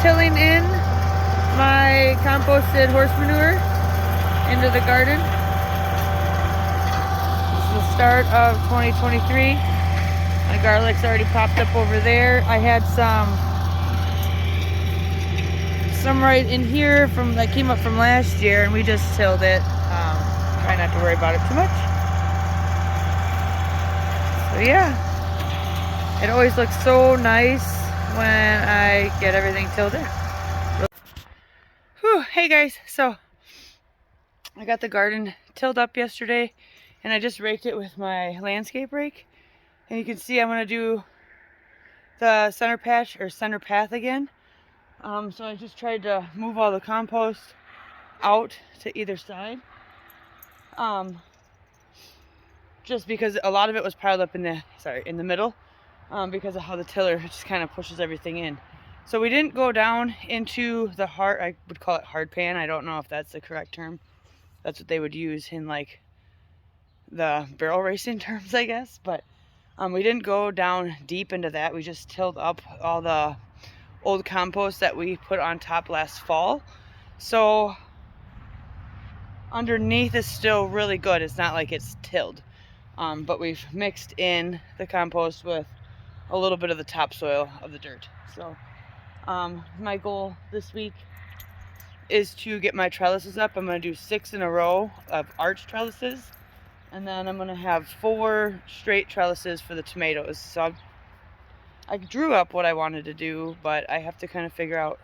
tilling in my composted horse manure into the garden. This is the start of 2023. My garlic's already popped up over there. I had some right in here that came up from last year, and we just tilled it. Try not to worry about it too much. So yeah, it always looks so nice when I get everything tilled in. Whew, hey guys, so I got the garden tilled up yesterday, and I just raked it with my landscape rake. And you can see I'm going to do the center patch or center path again. So I just tried to move all the compost out to either side. Just because a lot of it was piled up in the middle, because of how the tiller just kind of pushes everything in. So we didn't go down into the I would call it hard pan. I don't know if that's the correct term. That's what they would use in like the barrel racing terms, I guess. But we didn't go down deep into that. We just tilled up all the old compost that we put on top last fall. So underneath is still really good. It's not like it's tilled. But we've mixed in the compost with a little bit of the topsoil of the dirt. So my goal this week is to get my trellises up. I'm going to do 6 in a row of arch trellises. And then I'm going to have 4 straight trellises for the tomatoes. So I drew up what I wanted to do, but I have to kind of figure out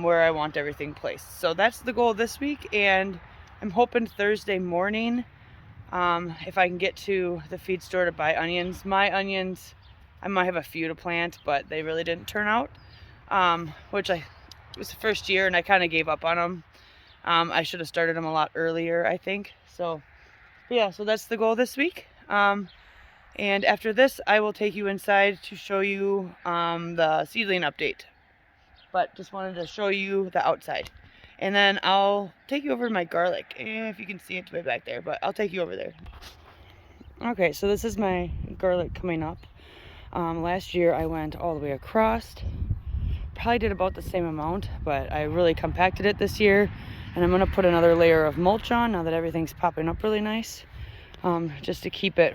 where I want everything placed. So that's the goal this week, and I'm hoping Thursday morning, if I can get to the feed store to buy onions. My onions, I might have a few to plant, but they really didn't turn out, it was the first year, and I kind of gave up on them. I should have started them a lot earlier, I think. So yeah, so that's the goal this week. And after this, I will take you inside to show you the seedling update. But just wanted to show you the outside. And then I'll take you over to my garlic. If you can see it way back there, but I'll take you over there. Okay, so this is my garlic coming up. Last year I went all the way across. Probably did about the same amount, but I really compacted it this year. And I'm going to put another layer of mulch on now that everything's popping up really nice. Just to keep it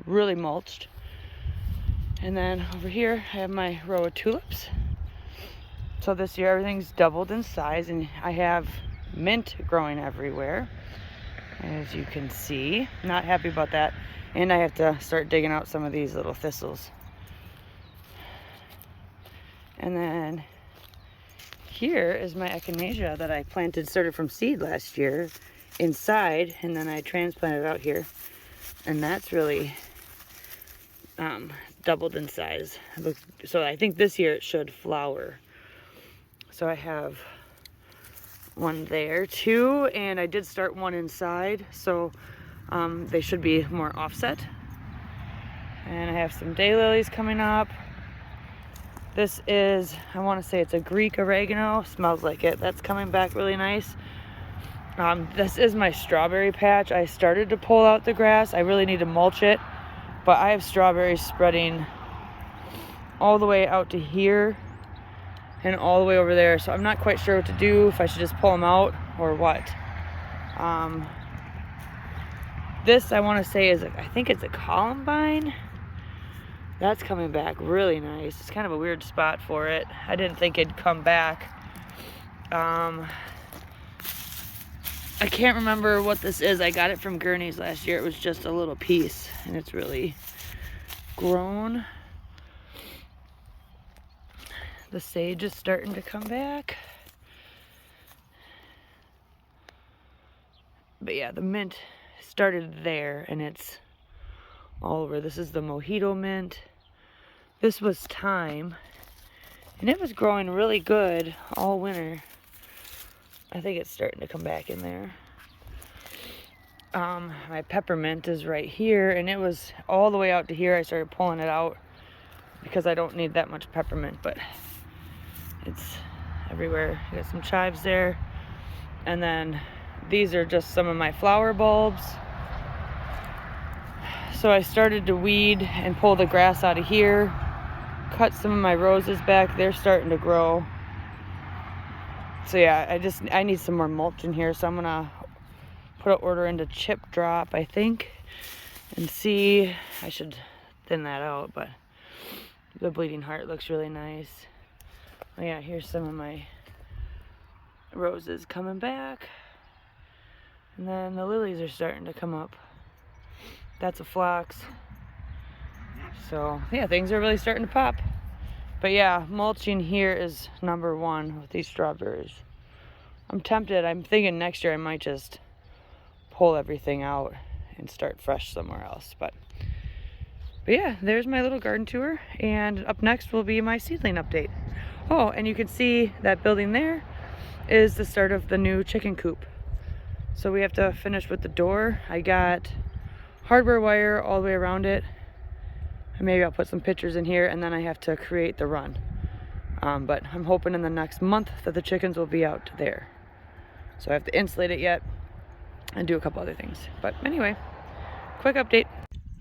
really mulched. And then over here I have my row of tulips. So this year everything's doubled in size, and I have mint growing everywhere, as you can see. Not happy about that. And I have to start digging out some of these little thistles. And then here is my echinacea that I started from seed last year inside, and then I transplanted out here. And that's really doubled in size. So I think this year it should flower. So I have one there too, and I did start one inside, so they should be more offset. And I have some daylilies coming up. This is, I want to say it's a Greek oregano. Smells like it. That's coming back really nice. This is my strawberry patch. I started to pull out the grass. I really need to mulch it, but I have strawberries spreading all the way out to here and all the way over there. So I'm not quite sure what to do, if I should just pull them out or what. This I want to say is, I think it's a columbine. That's coming back really nice. It's kind of a weird spot for it. I didn't think it'd come back. I can't remember what this is. I got it from Gurney's last year. It was just a little piece, and it's really grown. The sage is starting to come back. But yeah, the mint started there, and it's all over. This is the mojito mint. This was thyme, and it was growing really good all winter. I think it's starting to come back in there. My peppermint is right here, and it was all the way out to here. I started pulling it out because I don't need that much peppermint, but it's everywhere. I got some chives there. And then these are just some of my flower bulbs. So I started to weed and pull the grass out of here. cut some of my roses back. They're starting to grow. So yeah, I need some more mulch in here. So I'm gonna put an order into chip drop, I think, and see. I should thin that out, but the bleeding heart looks really nice. Oh yeah, here's some of my roses coming back. And then the lilies are starting to come up. That's a phlox. So yeah, things are really starting to pop. But yeah, mulching here is number one with these strawberries. I'm tempted. I'm thinking next year I might just pull everything out and start fresh somewhere else. But yeah, there's my little garden tour. And up next will be my seedling update. Oh, and you can see that building there is the start of the new chicken coop. So we have to finish with the door. I got hardware wire all the way around it. And maybe I'll put some pictures in here, and then I have to create the run. But I'm hoping in the next month that the chickens will be out there. So I have to insulate it yet and do a couple other things. But anyway, quick update.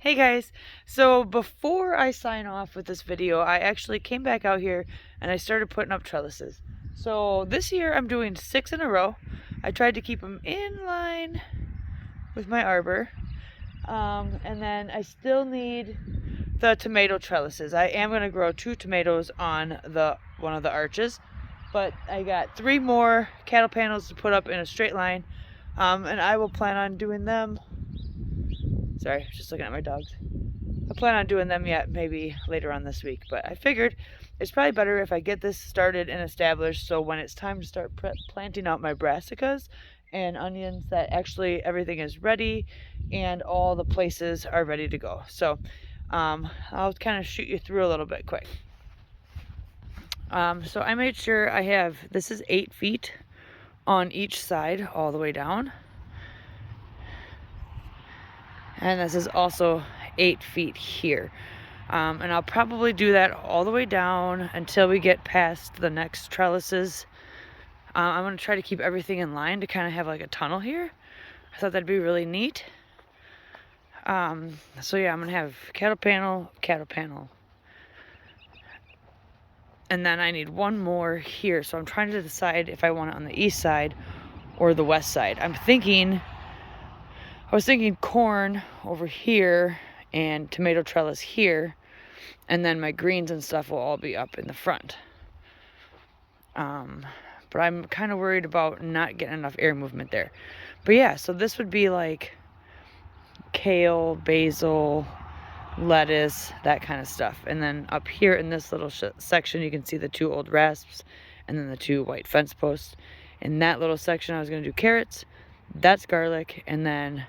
Hey guys, so before I sign off with this video, I actually came back out here and I started putting up trellises. So this year I'm doing 6 in a row. I tried to keep them in line with my arbor. And then I still need the tomato trellises. I am going to grow 2 tomatoes on one of the arches, but I got 3 more cattle panels to put up in a straight line, and I will plan on doing them. Sorry, just looking at my dogs. I plan on doing them yet maybe later on this week, but I figured it's probably better if I get this started and established, so when it's time to start planting out my brassicas and onions, that actually everything is ready and all the places are ready to go. So I'll kind of shoot you through a little bit quick. So I made sure I have, this is 8 feet on each side all the way down. And this is also 8 feet here. And I'll probably do that all the way down until we get past the next trellises. I'm going to try to keep everything in line to kind of have like a tunnel here. I thought that'd be really neat. So yeah, I'm going to have cattle panel. And then I need one more here. So I'm trying to decide if I want it on the east side or the west side. I was thinking corn over here and tomato trellis here. And then my greens and stuff will all be up in the front. But I'm kind of worried about not getting enough air movement there. But yeah, so this would be like kale, basil, lettuce, that kind of stuff. And then up here in this little section, you can see the 2 old rasps and then the 2 white fence posts. In that little section, I was going to do carrots. That's garlic. And then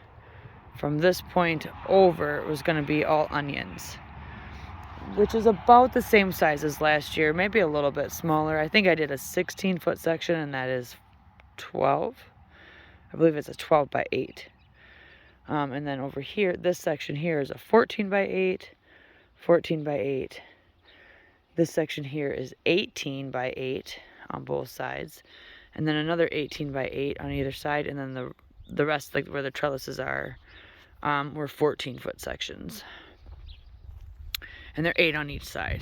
from this point over, it was going to be all onions, which is about the same size as last year, maybe a little bit smaller. I think I did a 16-foot section, and that is 12. I believe it's a 12 by 8. And then over here, this section here is a 14 by 8, 14 by 8. This section here is 18 by 8 on both sides. And then another 18 by 8 on either side. And then the rest, like where the trellises are, were 14-foot sections. And they're 8 on each side.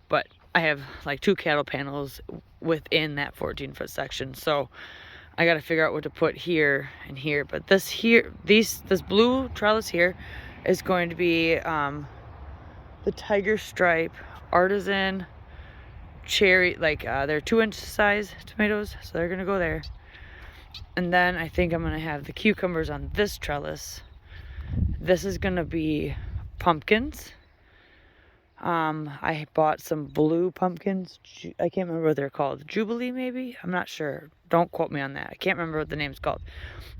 But I have like 2 cattle panels within that 14-foot section. So I got to figure out what to put here and here. But this blue trellis here is going to be the tiger stripe artisan cherry, like they're 2-inch size tomatoes, so they're gonna go there. And then I think I'm gonna have the cucumbers on this trellis. This is gonna be pumpkins. I bought some blue pumpkins. I can't remember what they're called. Jubilee, maybe? I'm not sure. Don't quote me on that. I can't remember what the name's called.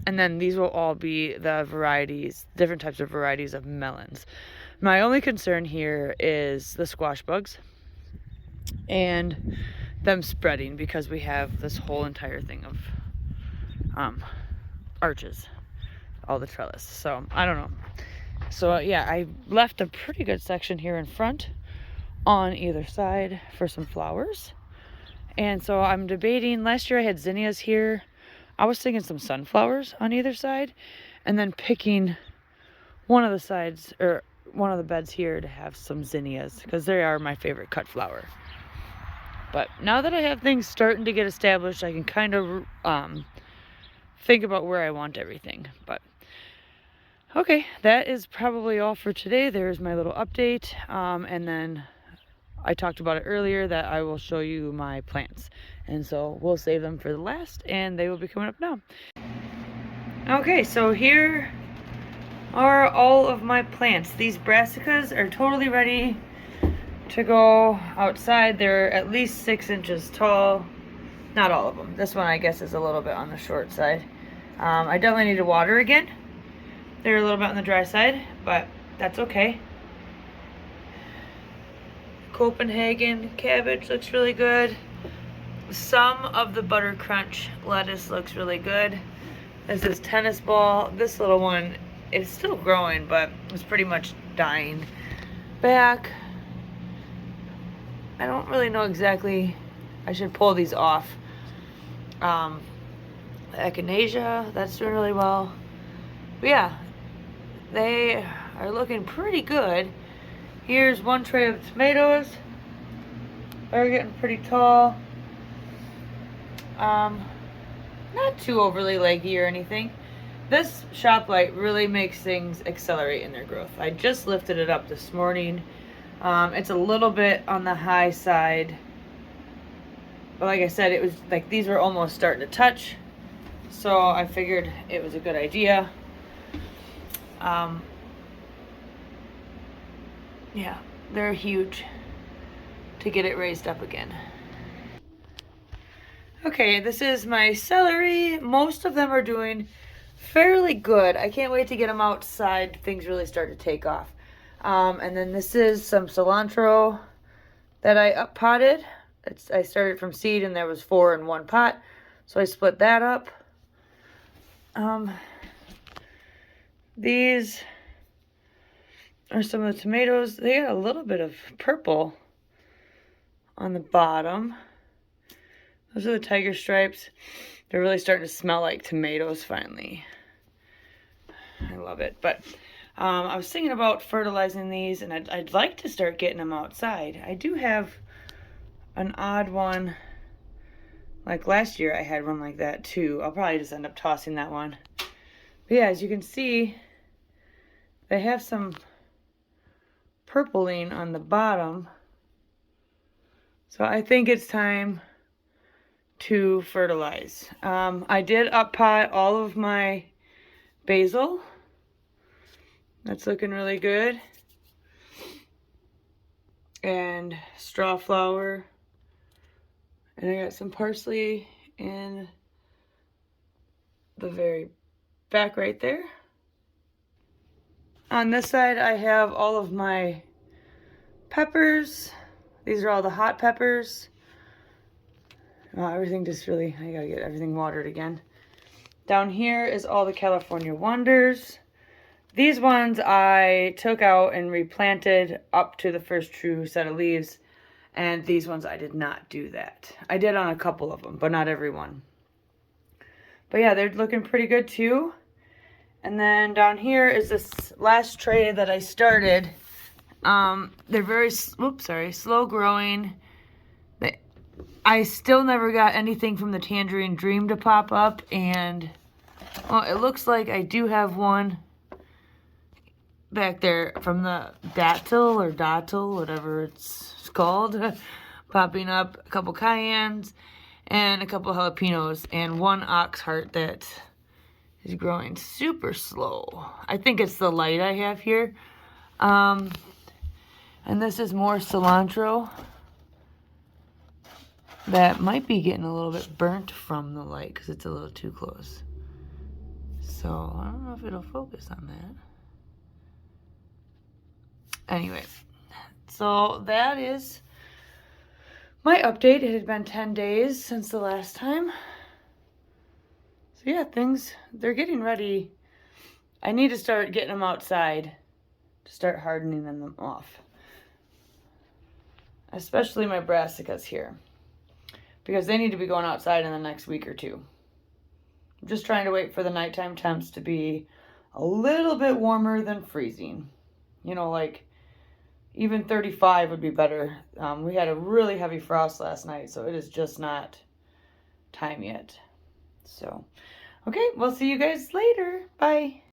And then these will all be the varieties, different types of varieties of melons. My only concern here is the squash bugs and them spreading, because we have this whole entire thing of arches, all the trellis. So I don't know. So yeah, I left a pretty good section here in front on either side for some flowers. And so I'm debating, last year I had zinnias here. I was thinking some sunflowers on either side, and then picking one of the sides, or one of the beds here to have some zinnias because they are my favorite cut flower. But now that I have things starting to get established, I can kind of think about where I want everything. But okay, that is probably all for today. There's my little update. And then I talked about it earlier that I will show you my plants. And so we'll save them for the last, and they will be coming up now. Okay, so here are all of my plants. These brassicas are totally ready to go outside. They're at least 6 inches tall. Not all of them. This one I guess is a little bit on the short side. I definitely need to water again. They're a little bit on the dry side, but that's okay. Copenhagen cabbage looks really good. Some of the butter crunch lettuce looks really good. This is tennis ball. This little one is still growing, but it's pretty much dying back. I don't really know exactly. I should pull these off. The echinacea, that's doing really well. But yeah, they are looking pretty good. Here's one tray of tomatoes. They're getting pretty tall. Not too overly leggy or anything. This shop light really makes things accelerate in their growth. I just lifted it up this morning. It's a little bit on the high side. But like I said, it was like these were almost starting to touch. So I figured it was a good idea. Yeah, they're huge to get it raised up again. Okay, this is my celery. Most of them are doing fairly good. I can't wait to get them outside. Things really start to take off. And then this is some cilantro that I up potted. I started from seed and there was 4 in one pot. So I split that up. These are some of the tomatoes. They got a little bit of purple on the bottom. Those are the tiger stripes. They're really starting to smell like tomatoes finally. I love it. But I was thinking about fertilizing these, and I'd like to start getting them outside. I do have an odd one. Like last year I had one like that too. I'll probably just end up tossing that one. But yeah, as you can see, they have some purpling on the bottom. So I think it's time to fertilize. I did up pot all of my basil. That's looking really good. And straw flower. And I got some parsley in the very back right there. On this side I have all of my peppers. These are all the hot peppers. Everything just really, I gotta get everything watered again. Down here is all the California Wonders. These ones I took out and replanted up to the first true set of leaves. And these ones I did not do that. I did on a couple of them, but not every one. But yeah, they're looking pretty good too. And then down here is this last tray that I started. They're very, slow growing. I still never got anything from the Tangerine Dream to pop up, and well, it looks like I do have one back there from the Dottle, whatever it's called, popping up. A couple cayennes and a couple jalapenos and one ox heart that is growing super slow. I think it's the light I have here. And this is more cilantro that might be getting a little bit burnt from the light because it's a little too close. So I don't know if it'll focus on that. Anyway, so that is my update. It had been 10 days since the last time. So yeah, they're getting ready. I need to start getting them outside to start hardening them off. Especially my brassicas here, because they need to be going outside in the next week or two. I'm just trying to wait for the nighttime temps to be a little bit warmer than freezing. you know, like even 35 would be better. We had a really heavy frost last night, so it is just not time yet. So, okay, we'll see you guys later. Bye.